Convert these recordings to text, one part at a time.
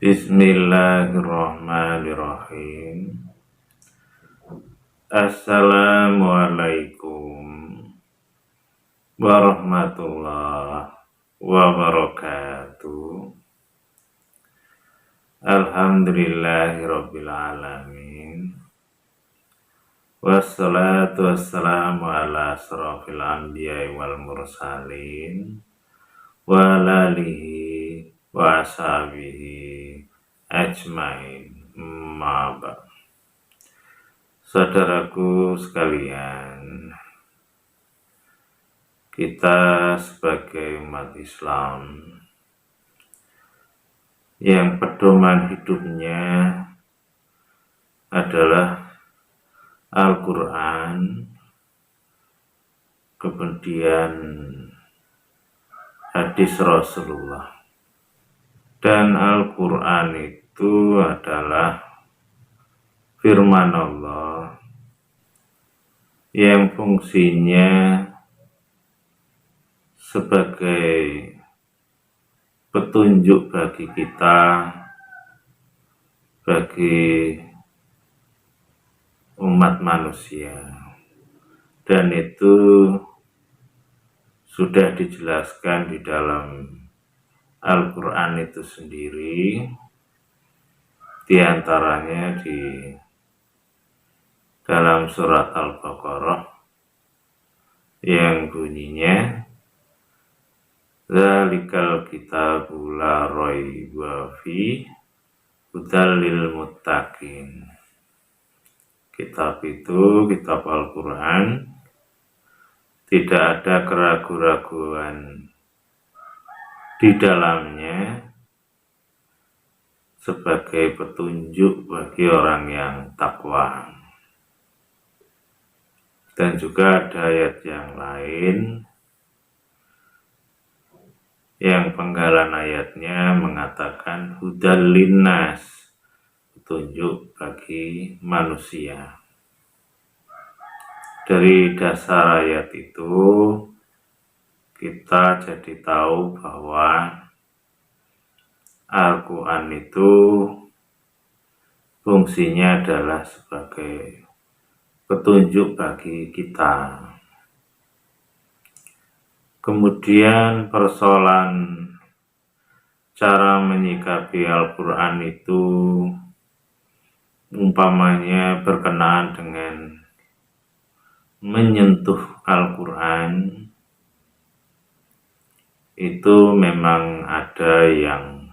Bismillahirrahmanirrahim. Assalamualaikum warahmatullahi wabarakatuh. Alhamdulillahirabbil alamin. Wassalatu wassalamu ala asrofil anbiya'i wal mursalin wa ala alihi wa ashabihi ajmain. Maba. Saudaraku sekalian, kita sebagai umat Islam yang pedoman hidupnya adalah Al-Quran, kemudian hadis Rasulullah. Dan Al-Quran itu adalah firman Allah yang fungsinya sebagai petunjuk bagi kita, bagi umat manusia. Dan itu sudah dijelaskan di dalam Al-Quran itu sendiri, di antaranya di dalam surat Al-Baqarah yang bunyinya Dzalikal kitabu la raiba fi hudal lil muttaqin. Kitab itu, kitab Al-Quran, tidak ada keraguan-raguan di dalamnya sebagai petunjuk bagi orang yang takwa. Dan juga ada ayat yang lain yang penggalan ayatnya mengatakan hudal linnas, petunjuk bagi manusia. Dari dasar ayat itu kita jadi tahu bahwa Al-Quran itu fungsinya adalah sebagai petunjuk bagi kita. Kemudian persoalan cara menyikapi Al-Quran itu umpamanya berkenaan dengan menyentuh Al-Quran, itu memang ada yang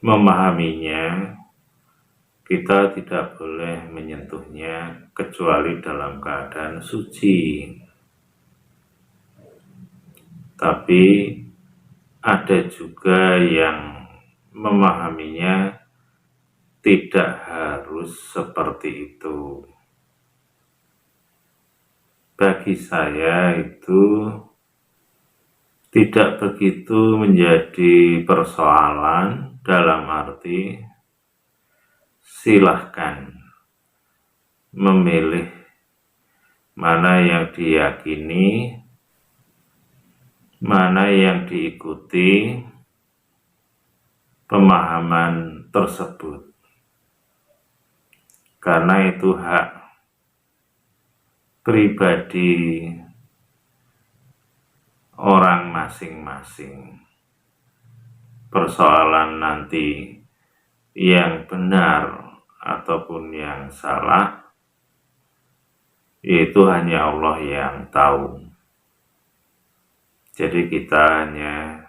memahaminya, kita tidak boleh menyentuhnya kecuali dalam keadaan suci. Tapi ada juga yang memahaminya tidak harus seperti itu. Bagi saya itu tidak begitu menjadi persoalan, dalam arti silahkan memilih mana yang diyakini, mana yang diikuti pemahaman tersebut, karena itu hak pribadi orang masing-masing. Persoalan nanti yang benar ataupun yang salah itu hanya Allah yang tahu. Jadi kita hanya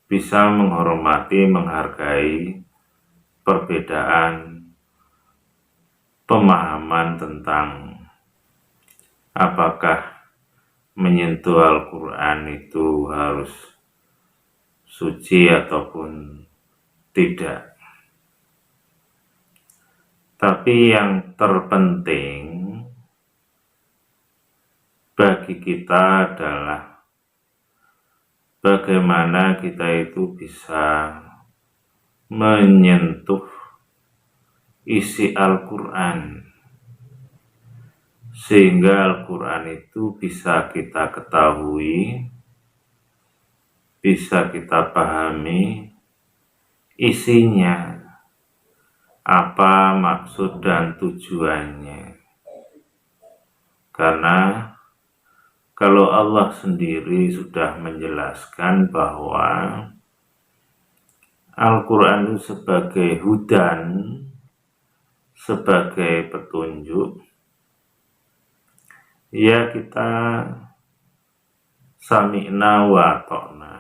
bisa menghormati, menghargai perbedaan pemahaman tentang apakah menyentuh Al-Quran itu harus suci ataupun tidak. Tapi yang terpenting bagi kita adalah bagaimana kita itu bisa menyentuh isi Al-Quran, sehingga Al-Quran itu bisa kita ketahui bisa kita pahami isinya, apa maksud dan tujuannya. Karena kalau Allah sendiri sudah menjelaskan bahwa Al-Quran itu sebagai hudan, sebagai petunjuk, ya kita sami'na wa ta'na,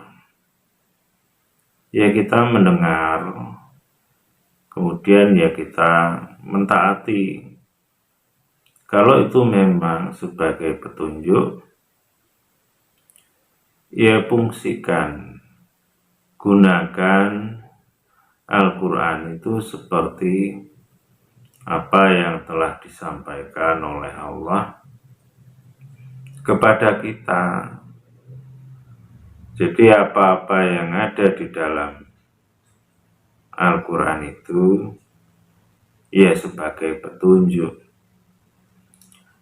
ya kita mendengar, kemudian ya kita mentaati. Kalau itu memang sebagai petunjuk, ya fungsikan, gunakan Al-Quran itu seperti apa yang telah disampaikan oleh Allah kepada kita. Jadi apa-apa yang ada di dalam Al-Quran itu ya sebagai petunjuk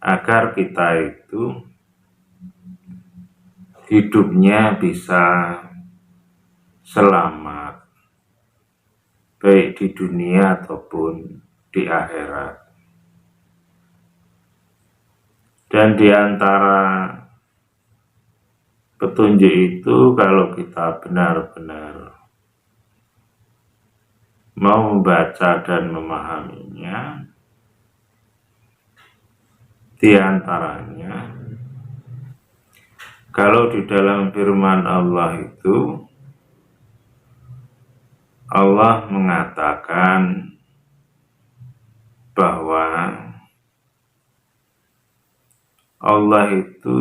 agar kita itu hidupnya bisa selamat, baik di dunia ataupun di akhirat. Dan di antara petunjuk itu, kalau kita benar-benar mau membaca dan memahaminya, di antaranya kalau di dalam firman Allah itu Allah mengatakan bahwa Allah itu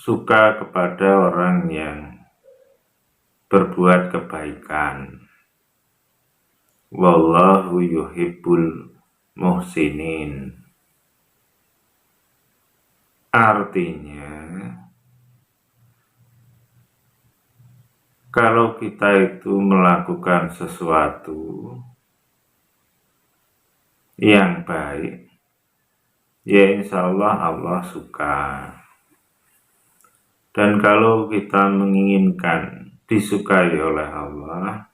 suka kepada orang yang berbuat kebaikan. Wallahu yuhibbul muhsinin. Artinya, kalau kita itu melakukan sesuatu yang baik, ya insya Allah Allah suka. Dan kalau kita menginginkan disukai oleh Allah,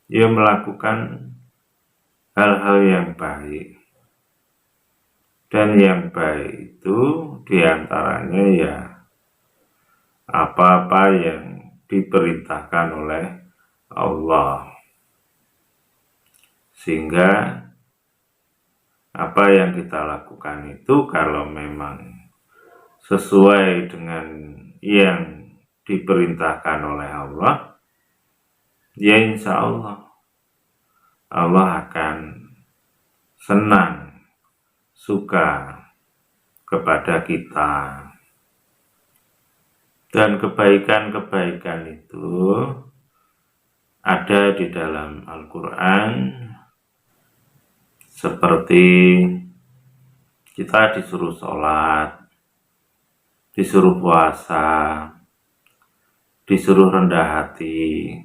ya melakukan hal-hal yang baik. Dan yang baik itu diantaranya ya apa-apa yang diperintahkan oleh Allah. Sehingga apa yang kita lakukan itu kalau memang sesuai dengan yang diperintahkan oleh Allah, ya insya Allah Allah akan senang, suka kepada kita. Dan kebaikan-kebaikan itu ada di dalam Al-Quran, seperti kita disuruh sholat, disuruh puasa, disuruh rendah hati,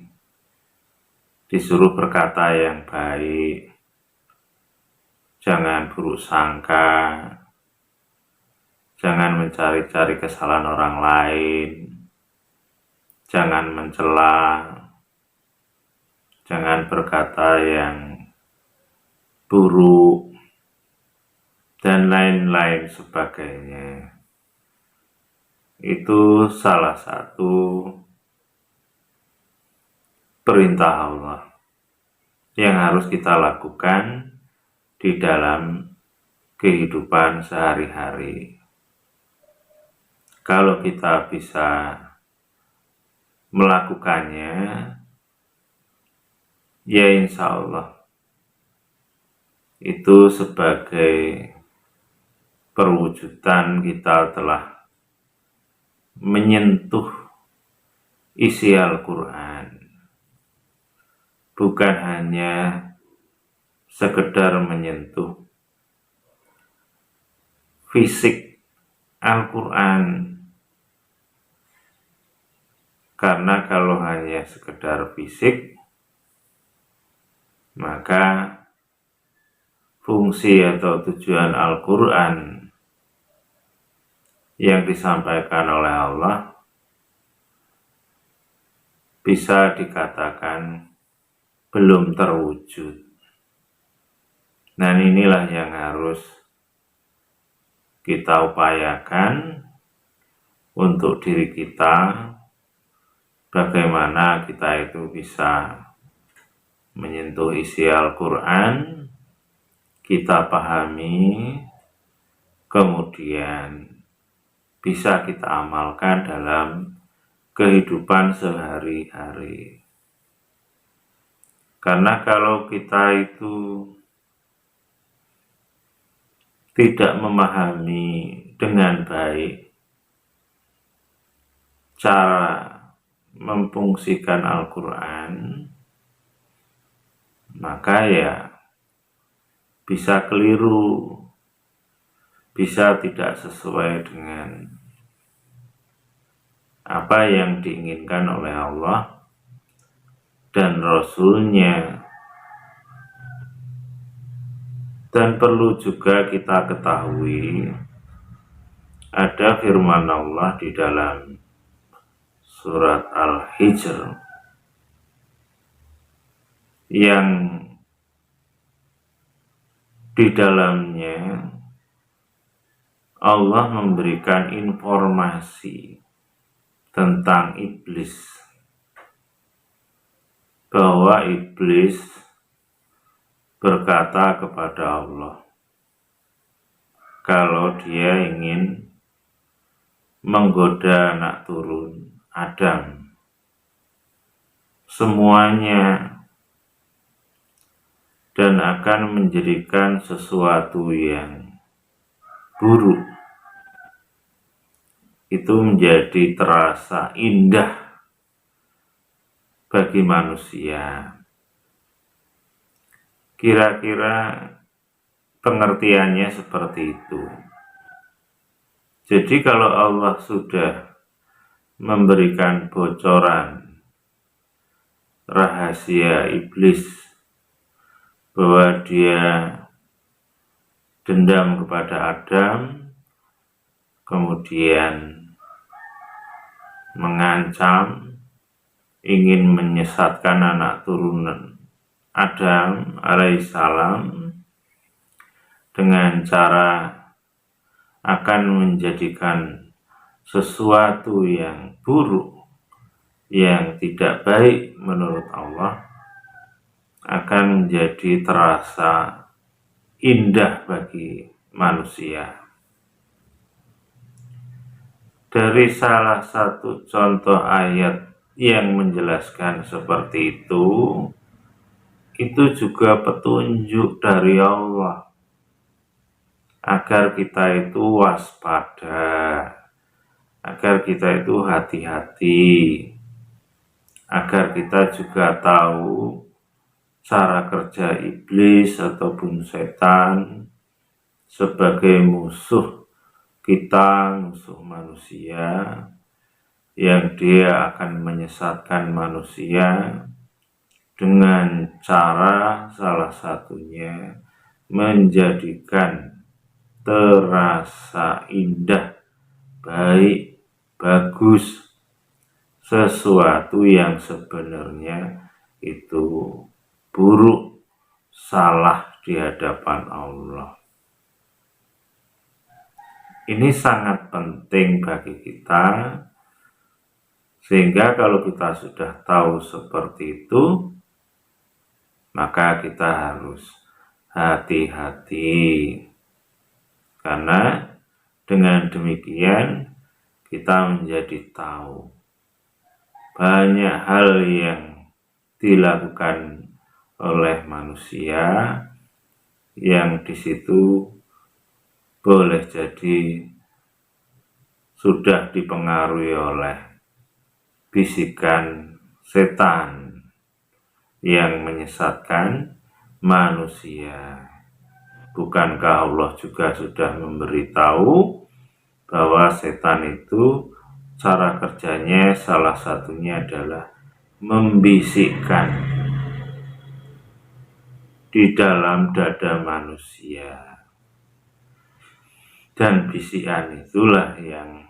disuruh berkata yang baik, jangan buruk sangka, jangan mencari-cari kesalahan orang lain, jangan mencela, jangan berkata yang buruk, dan lain-lain sebagainya. Itu salah satu perintah Allah yang harus kita lakukan di dalam kehidupan sehari-hari. Kalau kita bisa melakukannya, ya insya Allah itu sebagai perwujudan kita telah menyentuh isi Al-Quran, bukan hanya sekedar menyentuh fisik Al-Quran. Karena kalau hanya sekedar fisik, maka fungsi atau tujuan Al-Quran yang disampaikan oleh Allah bisa dikatakan belum terwujud. Dan inilah yang harus kita upayakan untuk diri kita, bagaimana kita itu bisa menyentuh isi Al-Quran, kita pahami, kemudian bisa kita amalkan dalam kehidupan sehari-hari. Karena kalau kita itu tidak memahami dengan baik cara memfungsikan Al-Quran, maka ya bisa keliru, bisa tidak sesuai dengan apa yang diinginkan oleh Allah dan Rasul-Nya. Dan perlu juga kita ketahui, ada firman Allah di dalam surat Al-Hijr yang di dalamnya Allah memberikan informasi tentang iblis, bahwa iblis berkata kepada Allah kalau dia ingin menggoda anak turun Adam semuanya dan akan menjadikan sesuatu yang buruk itu menjadi terasa indah bagi manusia. Kira-kira pengertiannya seperti itu. Jadi kalau Allah sudah memberikan bocoran rahasia iblis bahwa dia dendam kepada Adam, kemudian mengancam ingin menyesatkan anak turunan Adam alaihissalam dengan cara akan menjadikan sesuatu yang buruk, yang tidak baik menurut Allah, akan menjadi terasa indah bagi manusia. Dari salah satu contoh ayat yang menjelaskan seperti itu juga petunjuk dari Allah agar kita itu waspada, agar kita itu hati-hati, agar kita juga tahu cara kerja iblis ataupun setan sebagai musuh kita, musuh manusia, yang dia akan menyesatkan manusia dengan cara salah satunya menjadikan terasa indah, baik, bagus sesuatu yang sebenarnya itu buruk, salah di hadapan Allah. Ini sangat penting bagi kita, sehingga kalau kita sudah tahu seperti itu, maka kita harus hati-hati, karena dengan demikian kita menjadi tahu banyak hal yang dilakukan oleh manusia yang di situ boleh jadi sudah dipengaruhi oleh bisikan setan yang menyesatkan manusia. Bukankah Allah juga sudah memberitahu bahwa setan itu cara kerjanya salah satunya adalah membisikkan di dalam dada manusia. Dan bisikan itulah yang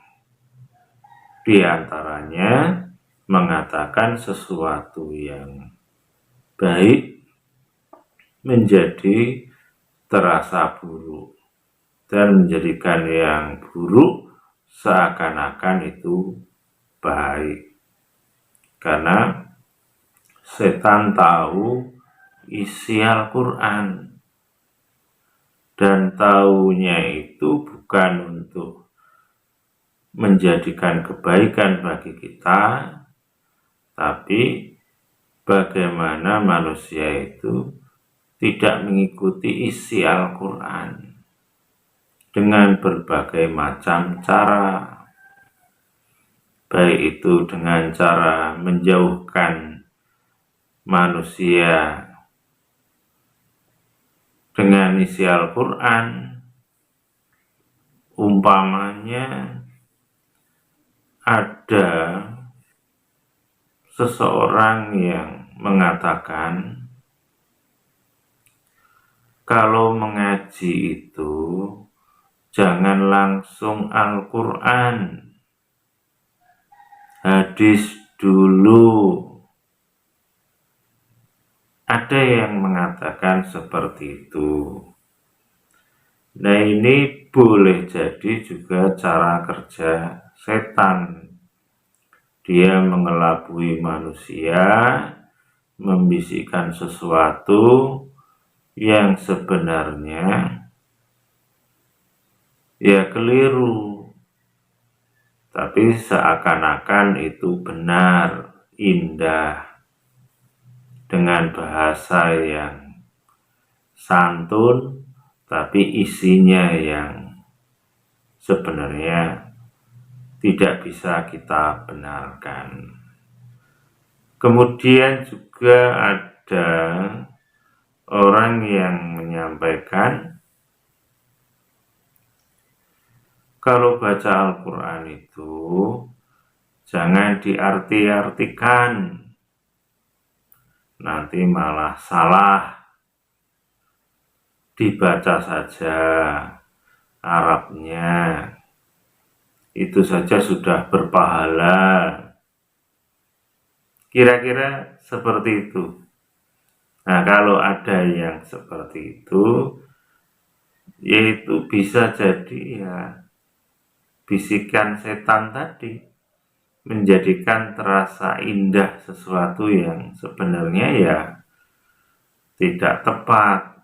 diantaranya mengatakan sesuatu yang baik menjadi terasa buruk dan menjadikan yang buruk seakan-akan itu baik, karena setan tahu isi Al-Quran dan taunya itu bukan untuk menjadikan kebaikan bagi kita, tapi bagaimana manusia itu tidak mengikuti isi Al-Quran dengan berbagai macam cara, baik itu dengan cara menjauhkan manusia dengan isi Al-Quran. Umpamanya ada seseorang yang mengatakan kalau mengaji itu jangan langsung Al-Quran, hadis dulu. Ada yang mengatakan seperti itu. Nah, ini boleh jadi juga cara kerja setan. Dia mengelabui manusia, membisikkan sesuatu yang sebenarnya ya keliru, tapi seakan-akan itu benar, indah, dengan bahasa yang santun, tapi isinya yang sebenarnya tidak bisa kita benarkan. Kemudian juga ada orang yang menyampaikan kalau baca Al-Quran itu jangan diarti-artikan, nanti malah salah. Dibaca saja Arabnya, itu saja sudah berpahala. Kira-kira seperti itu. Nah, kalau ada yang seperti itu, yaitu bisa jadi ya bisikan setan tadi, menjadikan terasa indah sesuatu yang sebenarnya ya tidak tepat.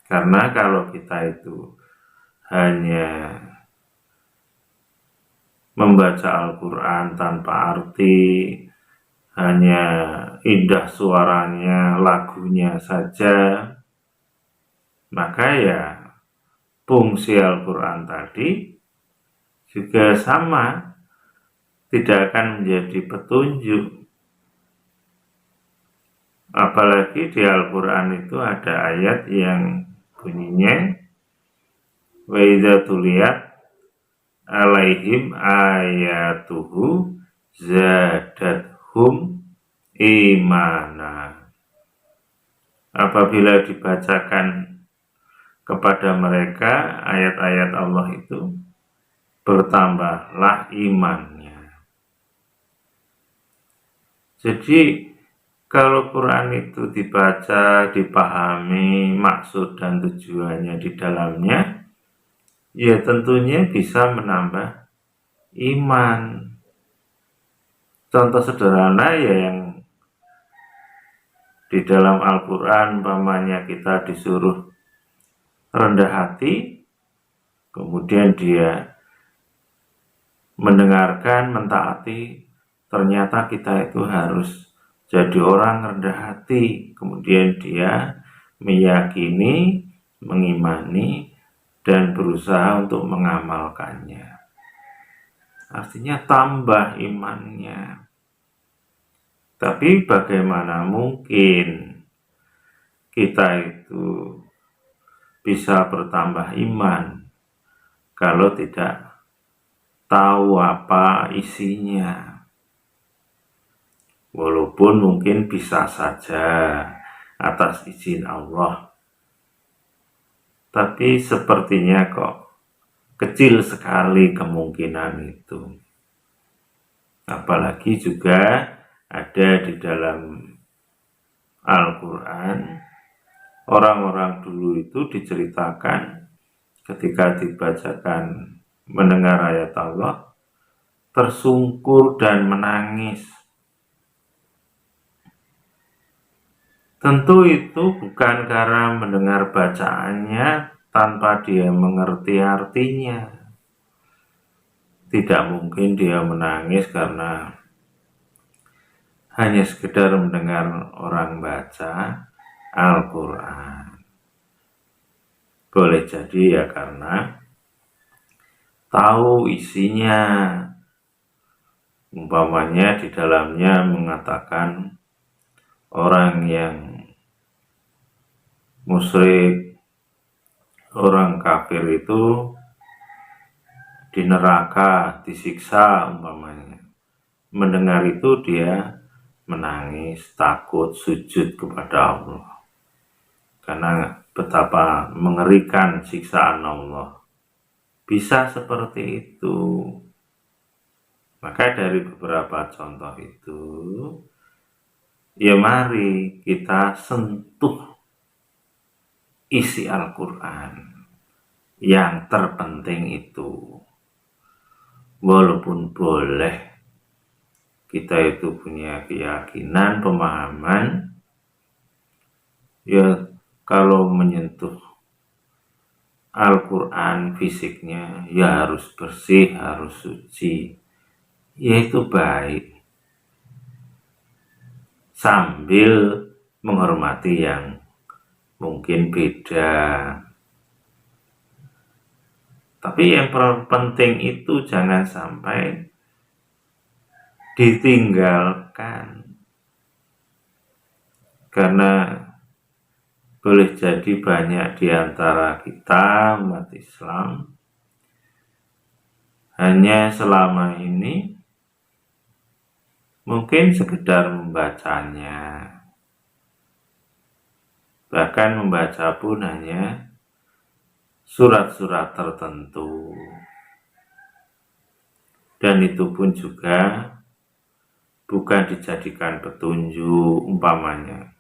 Karena kalau kita itu hanya membaca Al-Quran tanpa arti, hanya indah suaranya, lagunya saja, maka ya fungsi Al-Quran tadi juga sama, tidak akan menjadi petunjuk. Apalagi di Al-Quran itu ada ayat yang bunyinya wa idza tuliyat alaihim ayatuhu zadathum imana. Apabila dibacakan kepada mereka ayat-ayat Allah itu, bertambahlah imannya. Jadi kalau Quran itu dibaca, dipahami maksud dan tujuannya di dalamnya, ya tentunya bisa menambah iman. Contoh sederhana ya yang di dalam Al-Quran, umpamanya kita disuruh rendah hati, kemudian dia mendengarkan, mentaati, ternyata kita itu harus jadi orang rendah hati, kemudian dia meyakini, mengimani, dan berusaha untuk mengamalkannya. Artinya tambah imannya. Tapi bagaimana mungkin kita itu bisa bertambah iman kalau tidak tahu apa isinya? Walaupun mungkin bisa saja atas izin Allah, tapi sepertinya kok kecil sekali kemungkinan itu. Apalagi juga ada di dalam Al-Quran, orang-orang dulu itu diceritakan ketika dibacakan mendengar ayat Allah, tersungkur dan menangis. Tentu itu bukan karena mendengar bacaannya tanpa dia mengerti artinya. Tidak mungkin dia menangis karena hanya sekedar mendengar orang baca Al-Quran. Boleh jadi ya karena tahu isinya. Umpamanya di dalamnya mengatakan orang yang musyrik, orang kafir itu di neraka, disiksa umpamanya. Mendengar itu dia menangis, takut, sujud kepada Allah. Karena betapa mengerikan siksaan Allah. Bisa seperti itu. Maka dari beberapa contoh itu, ya mari kita sentuh isi Al-Quran yang terpenting itu. Walaupun boleh kita itu punya keyakinan, pemahaman, ya kalau menyentuh Al-Quran fisiknya ya harus bersih, harus suci, ya itu baik, sambil menghormati yang mungkin beda. Tapi yang penting itu jangan sampai ditinggalkan, karena boleh jadi banyak di antara kita umat Islam hanya selama ini mungkin sekedar membacanya, bahkan membaca pun hanya surat-surat tertentu, dan itu pun juga bukan dijadikan petunjuk, umpamanya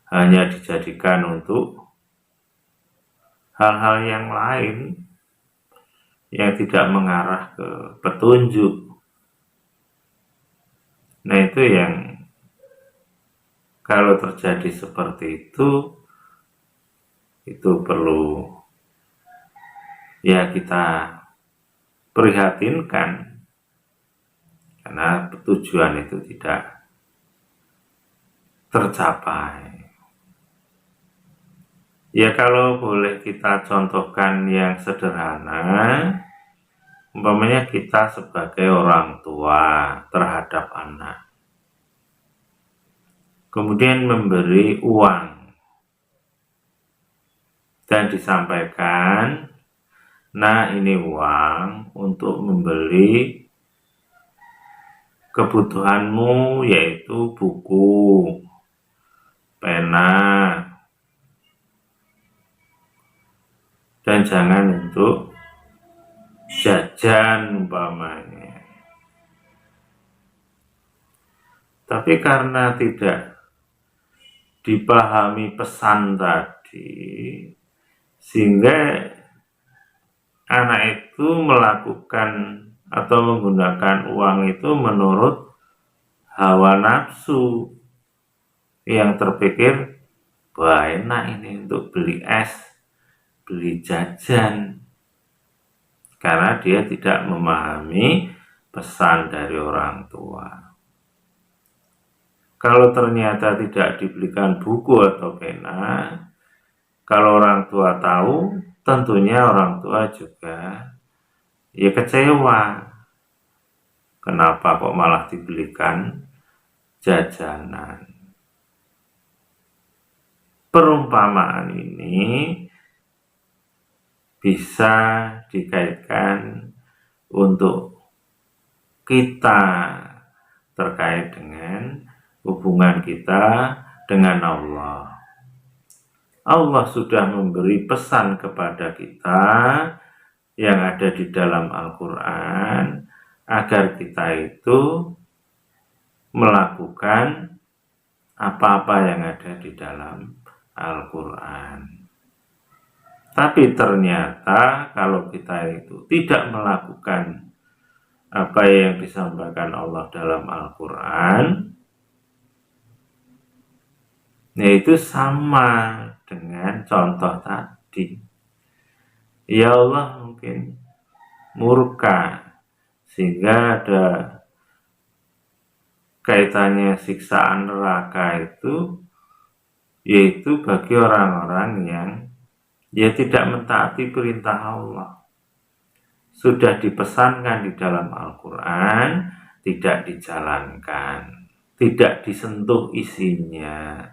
hanya dijadikan untuk hal-hal yang lain yang tidak mengarah ke petunjuk. Nah itu yang kalau terjadi seperti itu perlu ya kita prihatinkan, karena tujuan itu tidak tercapai. Ya kalau boleh kita contohkan yang sederhana, umpamanya kita sebagai orang tua terhadap anak, kemudian memberi uang dan disampaikan, nah ini uang untuk membeli kebutuhanmu, yaitu buku, pena, dan jangan untuk jajan umpamanya. Tapi karena tidak dipahami pesan tadi, sehingga anak itu melakukan atau menggunakan uang itu menurut hawa nafsu, yang terpikir wah enak ini untuk beli es, beli jajan, karena dia tidak memahami pesan dari orang tua. Kalau ternyata tidak dibelikan buku atau pena, kalau orang tua tahu, tentunya orang tua juga ya kecewa. Kenapa kok malah dibelikan jajanan? Perumpamaan ini bisa dikaitkan untuk kita terkait dengan hubungan kita dengan Allah. Allah sudah memberi pesan kepada kita yang ada di dalam Al-Quran. agar kita itu melakukan apa-apa yang ada di dalam Al-Quran. Tapi ternyata kalau kita itu tidak melakukan apa yang disampaikan Allah dalam Al-Quran, yaitu sama dengan contoh tadi. Ya Allah mungkin murka, sehingga ada kaitannya siksaan neraka itu, yaitu bagi orang-orang yang tidak mentaati perintah Allah. Sudah dipesankan di dalam Al-Quran, tidak dijalankan, tidak disentuh isinya.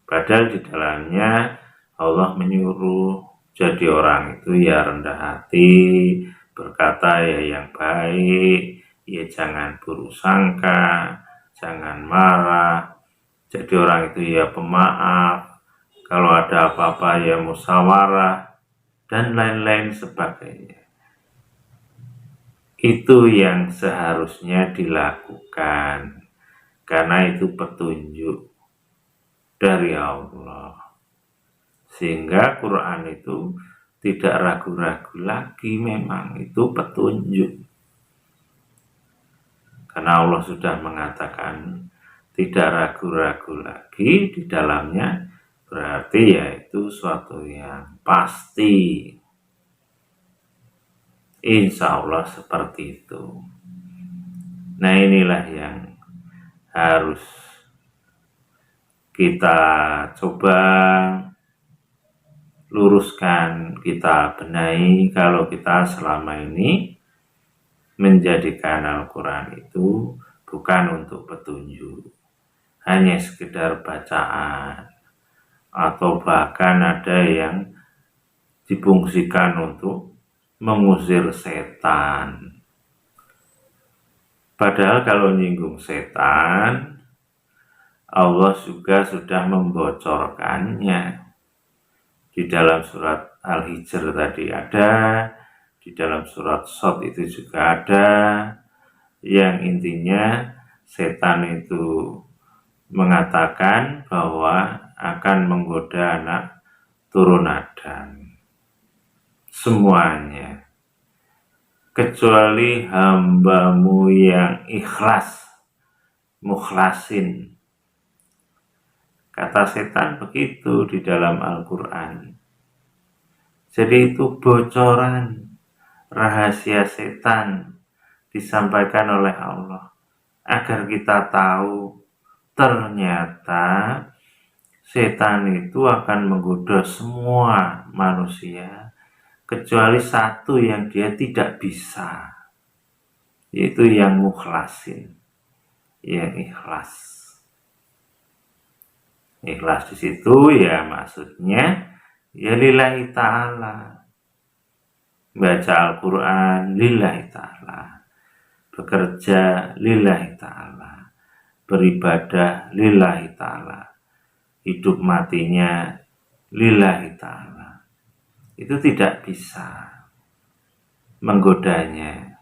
Padahal di dalamnya Allah menyuruh jadi orang itu ya rendah hati, berkata ya yang baik, ya jangan buruk sangka, jangan marah, jadi orang itu ya pemaaf, kalau ada apa-apa ya musyawarah, dan lain-lain sebagainya. Itu yang seharusnya dilakukan, karena itu petunjuk dari Allah. Sehingga Quran itu tidak ragu-ragu lagi, memang itu petunjuk. Karena Allah sudah mengatakan tidak ragu-ragu lagi di dalamnya, berarti yaitu suatu yang pasti. Insya Allah seperti itu. Nah, inilah yang harus kita coba luruskan, kita benahi kalau kita selama ini menjadikan Al-Quran itu bukan untuk petunjuk, hanya sekedar bacaan, atau bahkan ada yang difungsikan untuk mengusir setan. Padahal kalau nyinggung setan, Allah juga sudah membocorkannya. Di dalam surat Al-Hijr tadi ada, di dalam surat Shad itu juga ada, yang intinya setan itu mengatakan bahwa akan menggoda anak turun Adam. Semuanya. Kecuali hambamu yang ikhlas, mukhlasin. Kata setan begitu di dalam Al-Quran. Jadi itu bocoran rahasia setan disampaikan oleh Allah, agar kita tahu ternyata setan itu akan menggoda semua manusia, kecuali satu yang dia tidak bisa, yaitu yang mukhlasin, yang ikhlas. Ikhlas di situ ya maksudnya ya lillahi ta'ala, baca Al-Quran lillahi ta'ala, bekerja lillahi ta'ala, beribadah lillahi ta'ala, hidup matinya lillahi ta'ala. Itu tidak bisa menggodanya.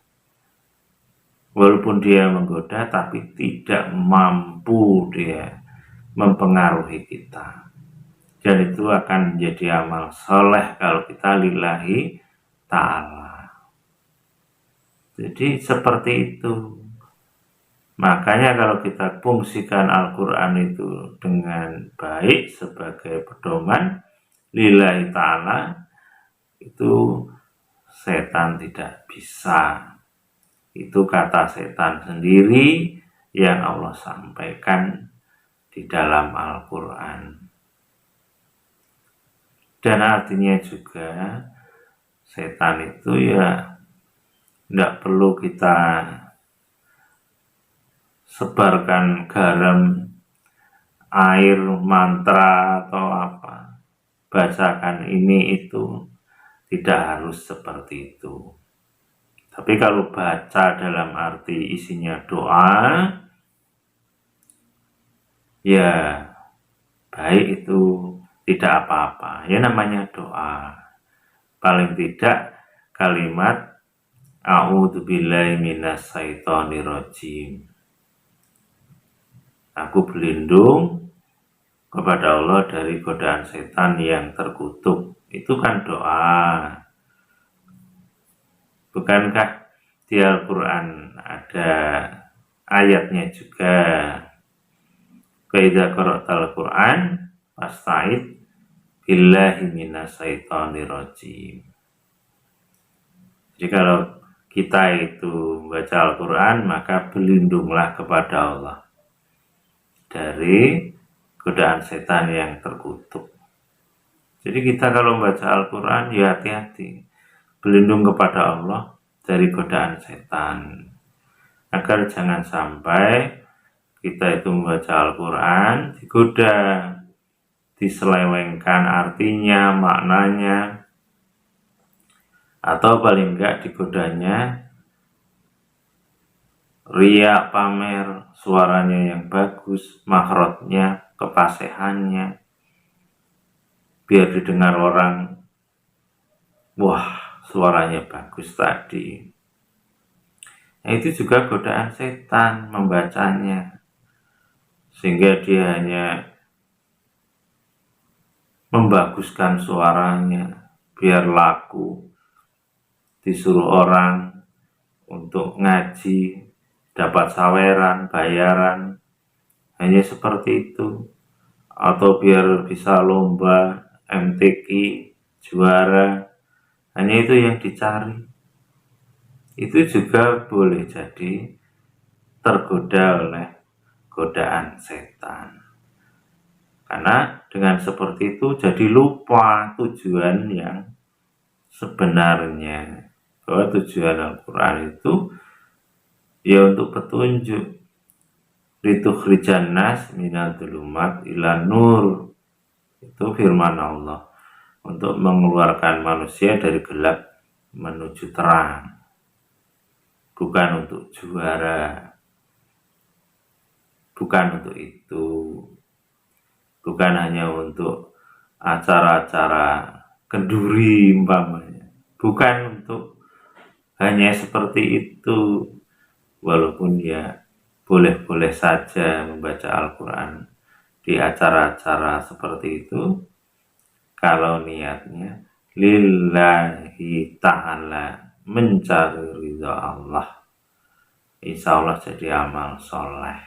Walaupun dia menggoda, tapi tidak mampu dia mempengaruhi kita. Dan itu akan menjadi amal soleh kalau kita lillahi ta'ala. Jadi seperti itu. Makanya kalau kita fungsikan Al-Quran itu dengan baik sebagai pedoman lillahi ta'ala, itu setan tidak bisa. Itu kata setan sendiri yang Allah sampaikan di dalam Al-Quran. Dan artinya juga setan itu ya tidak perlu kita sebarkan garam, air, mantra atau apa, bacakan ini itu, tidak harus seperti itu. Tapi kalau baca dalam arti isinya doa, ya baik, itu tidak apa-apa, ya namanya doa. Paling tidak kalimat A'udzubillahi minasyaitonirrajim. Aku berlindung kepada Allah dari godaan setan yang terkutuk. Itu kan doa. Bukankah di Al-Quran ada ayatnya juga? Faidza qara'tal Qur'an fasta'id billahi minasyaitonirrajim. Jadi kalau kita itu membaca Al-Quran, maka berlindunglah kepada Allah dari godaan setan yang terkutuk. Jadi kita kalau membaca Al-Quran, ya hati-hati, berlindung kepada Allah dari godaan setan, agar jangan sampai kita itu membaca Al-Quran digoda, diselewengkan artinya, maknanya, atau paling enggak digodanya riya, pamer, suaranya yang bagus, makhrajnya, kepasehannya, biar didengar orang, wah suaranya bagus tadi. Nah, itu juga godaan setan membacanya, sehingga dia hanya membaguskan suaranya biar laku, disuruh orang untuk ngaji, dapat saweran, bayaran, hanya seperti itu. Atau biar bisa lomba, MTQ, juara, hanya itu yang dicari. Itu juga boleh jadi tergoda oleh godaan setan. Karena dengan seperti itu jadi lupa tujuan yang sebenarnya. Bahwa tujuan Al-Quran itu ya untuk petunjuk, litukhrijan nas minal dzulumat ila nur. Itu firman Allah, untuk mengeluarkan manusia dari gelap menuju terang, bukan untuk juara, bukan untuk itu, bukan hanya untuk acara-acara kenduri umpamanya, bukan untuk hanya seperti itu. Walaupun ya boleh-boleh saja membaca Al-Quran di acara-acara seperti itu, kalau niatnya lillahi ta'ala, mencari ridha Allah, insya Allah jadi amal soleh.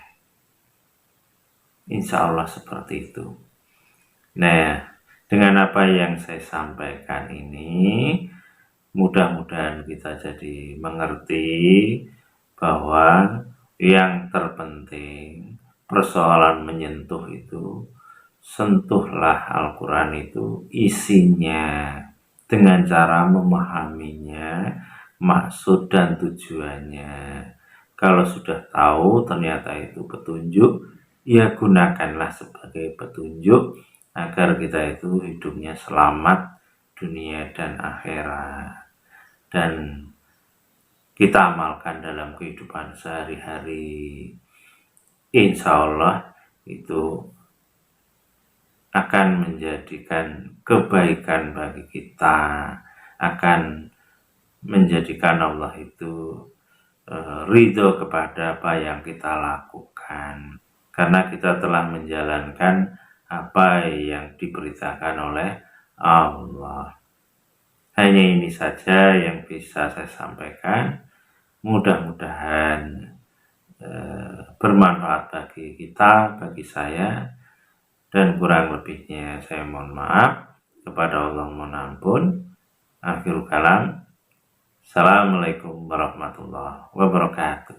Insya Allah seperti itu. Nah, dengan apa yang saya sampaikan ini, mudah-mudahan kita jadi mengerti bahwa yang terpenting persoalan menyentuh itu, sentuhlah Al-Quran itu isinya dengan cara memahaminya, maksud dan tujuannya. Kalau sudah tahu ternyata itu petunjuk, ya gunakanlah sebagai petunjuk agar kita itu hidupnya selamat dunia dan akhirat, dan kita amalkan dalam kehidupan sehari-hari. Insya Allah itu akan menjadikan kebaikan bagi kita, akan menjadikan Allah itu ridho kepada apa yang kita lakukan, karena kita telah menjalankan apa yang diberitakan oleh Allah. Hanya ini saja yang bisa saya sampaikan. Mudah-mudahan bermanfaat bagi kita, bagi saya, dan kurang lebihnya saya mohon maaf. Kepada Allah mohon ampun. Akhirul kalam. Assalamualaikum warahmatullahi wabarakatuh.